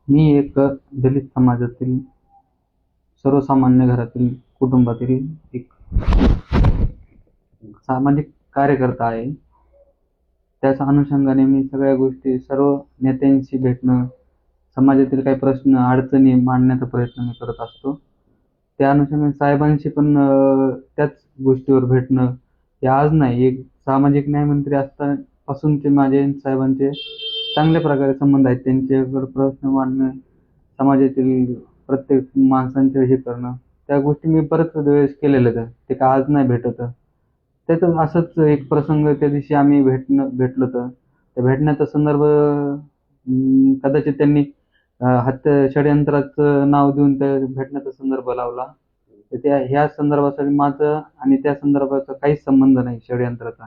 मी एक दलित समाजातील सर्वसामान्य घरातील कुटुंबातील एक सामाजिक कार्यकर्ता आहे. त्याच अनुषंगाने मी सगळ्या गोष्टी सर्व नेत्यांशी भेटणं, समाजातील काही प्रश्न, अडचणी मांडण्याचा प्रयत्न मी करत असतो. त्या अनुषंगाने साहेबांशी पण त्याच गोष्टीवर भेटणं, हे आज नाही, एक सामाजिक न्यायमंत्री असतापासूनचे माझे आणि साहेबांचे चांगल्या प्रकारे संबंध आहेत. त्यांच्याकडे प्रश्न मांडणं, समाजातील प्रत्येक माणसांचे हे करणं, त्या गोष्टी मी बरेच वेळेस केलेल्याच आहेत. ते काय आज नाही भेटत. त्यातच असंच एक प्रसंग त्या दिवशी आम्ही भेटलो होतो. त्या भेटण्याचा संदर्भ कदाचित त्यांनी हत्या षडयंत्राचं नाव देऊन त्या भेटण्याचा संदर्भ लावला. तर त्या ह्या संदर्भासाठी माझं आणि त्या संदर्भाचा काहीच संबंध नाही षडयंत्राचा.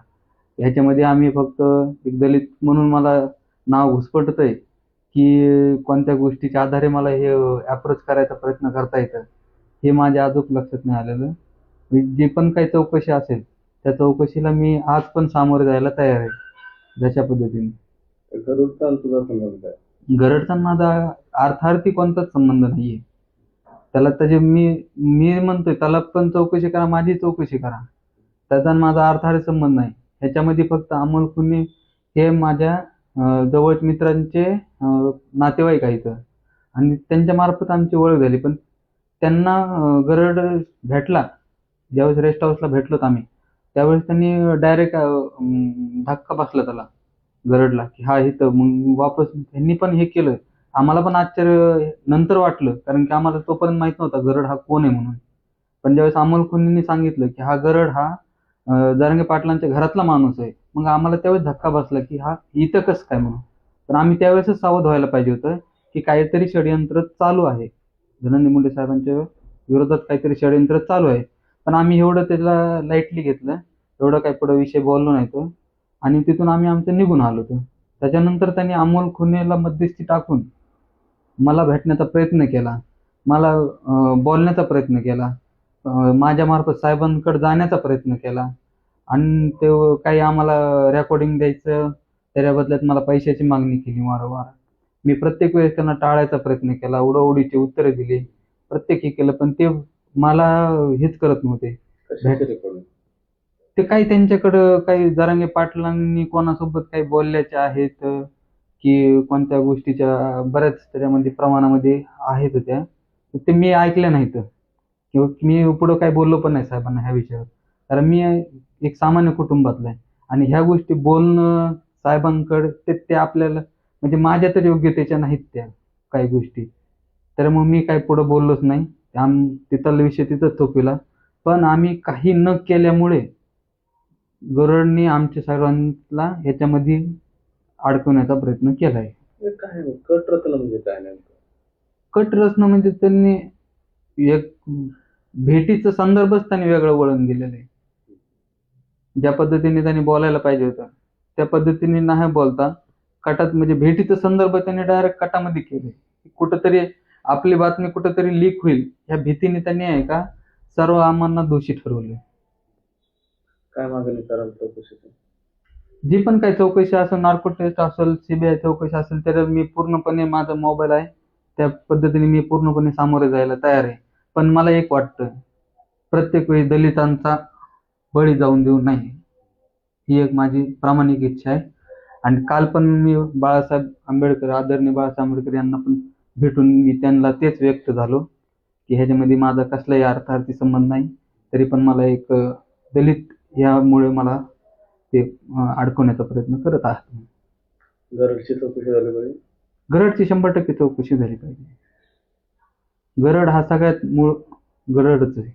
ह्याच्यामध्ये आम्ही फक्त एक दलित म्हणून मला नाव घुसपटतंय, की कोणत्या गोष्टीच्या आधारे मला हे अप्रोच करायचा प्रयत्न करता येतं, हे माझ्या अजून लक्षात नाही आलेलं. जी पण काही चौकशी असेल, त्या चौकशीला मी आज पण सामोरे जायला तयार आहे, जशा पद्धतीने. गरुडचा आणि तुझा संबंध आहे? गरडचा माझा अर्थार्थी कोणताच संबंध नाहीये. त्याला त्याचे मी मी म्हणतोय त्याला पण चौकशी करा, माझी चौकशी करा. त्याचा आणि माझा अर्थार्थी संबंध नाही. ह्याच्यामध्ये फक्त अमोल खुनी हे माझ्या जवळ मित्रांचे नातेवाईक आहेत आणि त्यांच्या मार्फत आमची ओळख झाली. पण त्यांना गरड भेटला, ज्यावेळेस रेस्ट हाऊसला भेटलो आम्ही, त्यावेळेस त्यांनी डायरेक्ट धक्का बसला त्याला, गरडला, की हा इथं. मग वापस त्यांनी पण हे केलं. आम्हाला पण आश्चर्य नंतर वाटलं, कारण की आम्हाला तोपर्यंत माहित नव्हता गरड हा कोण आहे म्हणून. पण ज्यावेळेस अमोल खुनींनी सांगितलं की हा गरड हा जरांगे पाटलांच्या घरातला माणूस आहे, मग आम्हाला त्यावेळेस धक्का बसला की हा इथं कसं काय म्हणून. पण आम्ही त्यावेळेसच सावध व्हायला पाहिजे होतं की काहीतरी षडयंत्र चालू आहे, धनंजय मुंडे साहेबांच्या विरोधात काहीतरी षडयंत्र चालू आहे. पण आम्ही एवढं त्याला लाईटली घेतलं, एवढं काही पुढे विषय बोललो नाही तो, आणि तिथून आम्ही आमचं निघून आलो होतो. त्याच्यानंतर त्यांनी अमोल खुनेला मध्यस्थी टाकून मला भेटण्याचा प्रयत्न केला, मला बोलण्याचा प्रयत्न केला, माझ्यामार्फत साहेबांकडे जाण्याचा प्रयत्न केला. आणि ते काही आम्हाला रेकॉर्डिंग द्यायचं, त्याच्या बदल्यात मला पैशाची मागणी केली वारंवार. मी प्रत्येक वेळेस त्यांना टाळायचा प्रयत्न केला, उडवडीची उत्तरे दिली, प्रत्येक हे केलं, पण ते मला हेच करत नव्हते. कशाचे रेकॉर्डिंग? ते काही त्यांच्याकडं काही जरांगे पाटलांनी कोणासोबत काही बोलल्याचे आहेत, की कोणत्या गोष्टीच्या बऱ्याच त्याच्यामध्ये प्रमाणामध्ये आहेत त्या, तर ते मी ऐकल्या नाहीत, किंवा मी पुढं काही बोललो पण नाही साहेबांना ह्या विषयावर. कारण मी एक सामान्य कुटुंबातला आहे आणि ह्या गोष्टी बोलणं साहेबांकडे ते आपल्याला म्हणजे माझ्या तर योग्यतेच्या नाहीत त्या काही गोष्टी. तर मग मी काही पुढं बोललोच नाही. तिथला विषय तिथंच थोपविला. पण आम्ही काही न केल्यामुळे गरुडनी आमच्या सर्वांना ह्याच्यामध्ये अडकवण्याचा प्रयत्न केलाय. हे काय कट रचना म्हणजे काय नेमकं? कट रचना म्हणजे त्यांनी एक भेटीचा संदर्भच त्यांनी वेगळं वळण दिलेलं आहे. ज्या पद्धतीने त्यांनी बोलायला पाहिजे होतं त्या पद्धतीने नाही बोलता कटात, म्हणजे भेटीचा संदर्भ त्यांनी डायरेक्ट कटामध्ये केले. कुठंतरी आपली बातमी कुठंतरी लीक होईल ह्या भीतीने त्यांनी आहे का सर्व आम्हाला दोषी ठरवले. काय मागणी कराल चौकशीची? जी पण काही चौकशी असेल, नार्को टेस्ट असेल, सीबीआय चौकशी असेल, तर मी पूर्णपणे, माझा मोबाईल आहे, त्या पद्धतीने मी पूर्णपणे सामोरे जायला तयार आहे. पण मला एक वाटतं, प्रत्येक वेळी दलितांचा बळी जाऊन देऊ नाही, ही एक माझी प्रामाणिक इच्छा आहे. आणि काल पण मी बाळासाहेब आंबेडकर, आदरणीय बाळासाहेब आंबेडकर यांना पण भेटून मी त्यांना तेच व्यक्त झालो की ह्याच्यामध्ये माझा कसलाही अर्थार्थी संबंध नाही, तरी पण मला एक दलित यामुळे मला ते अडकवण्याचा प्रयत्न करत आहात. गरडची चौकशी झाली पाहिजे. गरडची 100% चौकशी झाली पाहिजे. गरड हा सगळ्यात मूळ गरडच आहे.